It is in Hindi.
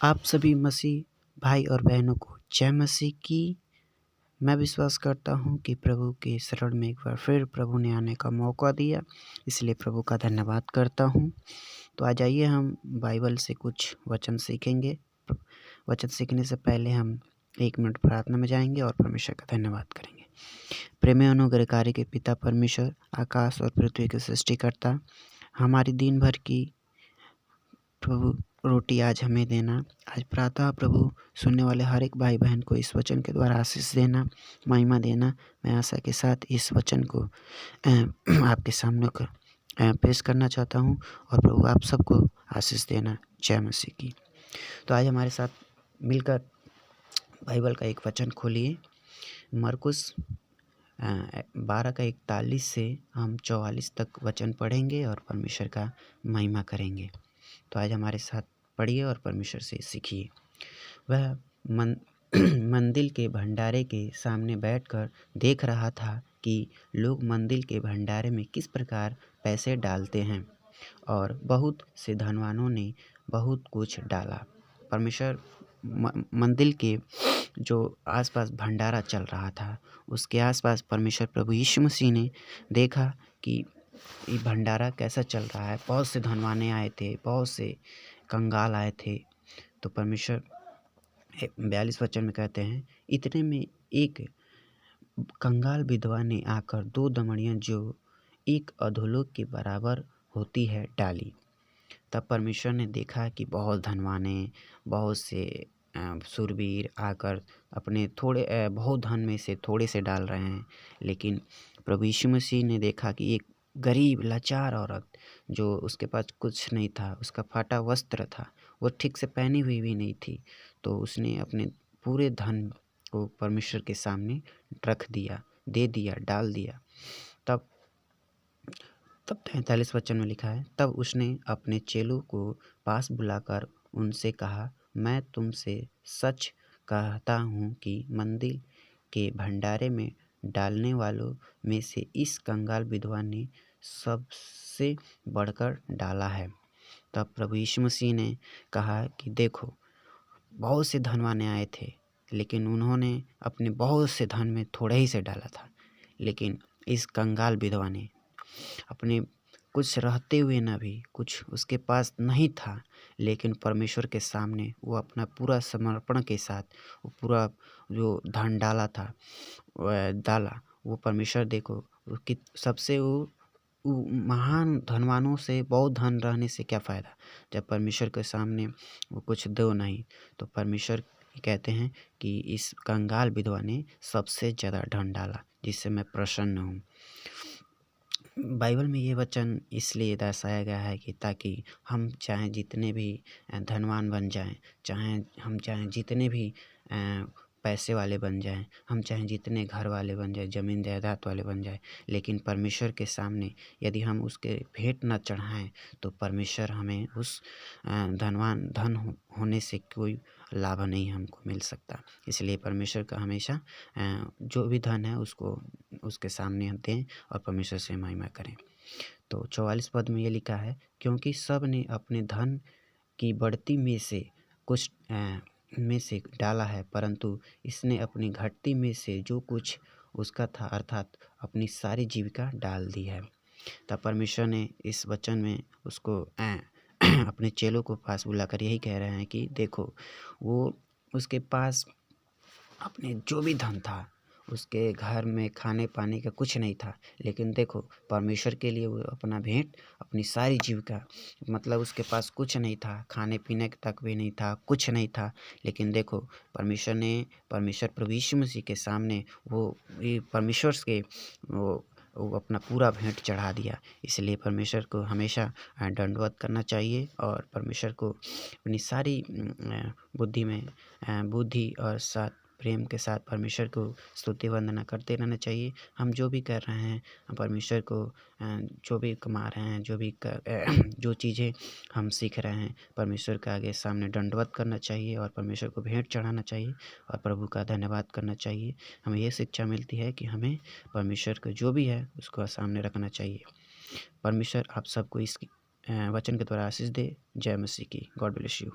आप सभी मसीह भाई और बहनों को जय मसीह की। मैं विश्वास करता हूँ कि प्रभु के शरण में एक बार फिर प्रभु ने आने का मौका दिया, इसलिए प्रभु का धन्यवाद करता हूँ। तो आज आइए हम बाइबल से कुछ वचन सीखेंगे। वचन सीखने से पहले हम 1 मिनट प्रार्थना में जाएंगे और परमेश्वर का धन्यवाद करेंगे। प्रेमी अनुग्रहकारी के पिता परमेश्वर, आकाश और पृथ्वी के सृष्टिकर्ता, हमारी दिन भर की प्रभु रोटी आज हमें देना। आज प्रातः प्रभु सुनने वाले हर एक भाई बहन को इस वचन के द्वारा आशीष देना, महिमा देना। मैं आशा के साथ इस वचन को आपके सामने पेश करना चाहता हूँ और प्रभु आप सबको आशीष देना। जय मसीह की। तो आज हमारे साथ मिलकर बाइबल का एक वचन खोलिए। मरकुस 12 का 41 से हम 44 तक वचन पढ़ेंगे और परमेश्वर का महिमा करेंगे। तो आज हमारे साथ पढ़िए और परमेश्वर से सीखिए। वह मंदिर के भंडारे के सामने बैठकर देख रहा था कि लोग मंदिर के भंडारे में किस प्रकार पैसे डालते हैं, और बहुत से धनवानों ने बहुत कुछ डाला। परमेश्वर मंदिर के जो आसपास भंडारा चल रहा था, उसके आसपास परमेश्वर प्रभु यीशु मसीह ने देखा कि ये भंडारा कैसा चल रहा है। बहुत से धनवाने आए थे, बहुत से कंगाल आए थे। तो परमेश्वर 42 वचन में कहते हैं, इतने में एक कंगाल विधवा ने आकर 2 दमड़ियाँ जो एक अधोलोक के बराबर होती है डाली। तब परमेश्वर ने देखा कि बहुत धनवाने, बहुत से शूरवीर आकर अपने बहुत धन में से थोड़े से डाल रहे हैं। लेकिन प्रभु यीशु मसीह ने देखा कि एक गरीब लाचार औरत, जो उसके पास कुछ नहीं था, उसका फटा वस्त्र था, वो ठीक से पहनी हुई भी नहीं थी। तो उसने अपने पूरे धन को परमेश्वर के सामने रख दिया, दे दिया, डाल दिया। तब 43 वचन में लिखा है, तब उसने अपने चेलों को पास बुलाकर उनसे कहा, मैं तुमसे सच कहता हूँ कि मंदिर के भंडारे में डालने वालों में से इस कंगाल विधवा ने सबसे बढ़कर डाला है। तब प्रभु यीशु मसीह ने कहा कि देखो, बहुत से धनवाने आए थे, लेकिन उन्होंने अपने बहुत से धन में थोड़े ही से डाला था। लेकिन इस कंगाल विधवा ने अपने कुछ रहते हुए न भी, कुछ उसके पास नहीं था, लेकिन परमेश्वर के सामने वो अपना पूरा समर्पण के साथ वो पूरा जो धन डाला था डाला। वो परमेश्वर देखो कि सबसे वो महान धनवानों से बहुत धन रहने से क्या फ़ायदा, जब परमेश्वर के सामने वो कुछ दो नहीं। तो परमेश्वर कहते हैं कि इस कंगाल विधवा ने सबसे ज़्यादा धन डाला, जिससे मैं प्रसन्न हूँ। बाइबल में ये वचन इसलिए दर्शाया गया है कि ताकि हम चाहे जितने भी धनवान बन जाएं, चाहे जितने भी पैसे वाले बन जाएं, हम चाहे जितने घर वाले बन जाएं, ज़मीन जायदाद वाले बन जाएं, लेकिन परमेश्वर के सामने यदि हम उसके भेंट न चढ़ाएं, तो परमेश्वर हमें उस धन होने से कोई लाभ नहीं हमको मिल सकता। इसलिए परमेश्वर का हमेशा जो भी धन है उसको उसके सामने हम दें और परमेश्वर से महिमा करें। तो 44 पद में ये लिखा है, क्योंकि सब ने अपने धन की बढ़ती में से कुछ में से डाला है, परंतु इसने अपनी घटती में से जो कुछ उसका था, अर्थात अपनी सारी जीविका डाल दी है। तब परमेश्वर ने इस वचन में उसको अपने चेलों को पास बुलाकर यही कह रहे हैं कि देखो, वो उसके पास अपने जो भी धन था, उसके घर में खाने पाने का कुछ नहीं था, लेकिन देखो परमेश्वर के लिए वो अपना भेंट, अपनी सारी जीविका, मतलब उसके पास कुछ नहीं था, खाने पीने तक भी नहीं था, कुछ नहीं था, लेकिन देखो परमेश्वर प्रभु यीशु मसीह के सामने वो परमेश्वर के वो अपना पूरा भेंट चढ़ा दिया। इसलिए परमेश्वर को हमेशा दंडवत करना चाहिए और परमेश्वर को अपनी सारी बुद्धि और साथ प्रेम के साथ परमेश्वर को स्तुति वंदना करते रहना चाहिए। हम जो भी कर रहे हैं, परमेश्वर को जो भी कमा रहे हैं, जो चीज़ें हम सीख रहे हैं, परमेश्वर के आगे सामने दंडवत करना चाहिए और परमेश्वर को भेंट चढ़ाना चाहिए और प्रभु का धन्यवाद करना चाहिए। हमें ये शिक्षा मिलती है कि हमें परमेश्वर को जो भी है उसको सामने रखना चाहिए। परमेश्वर आप सबको इस वचन के द्वारा आशीष दे। जय मसीह की। God bless you.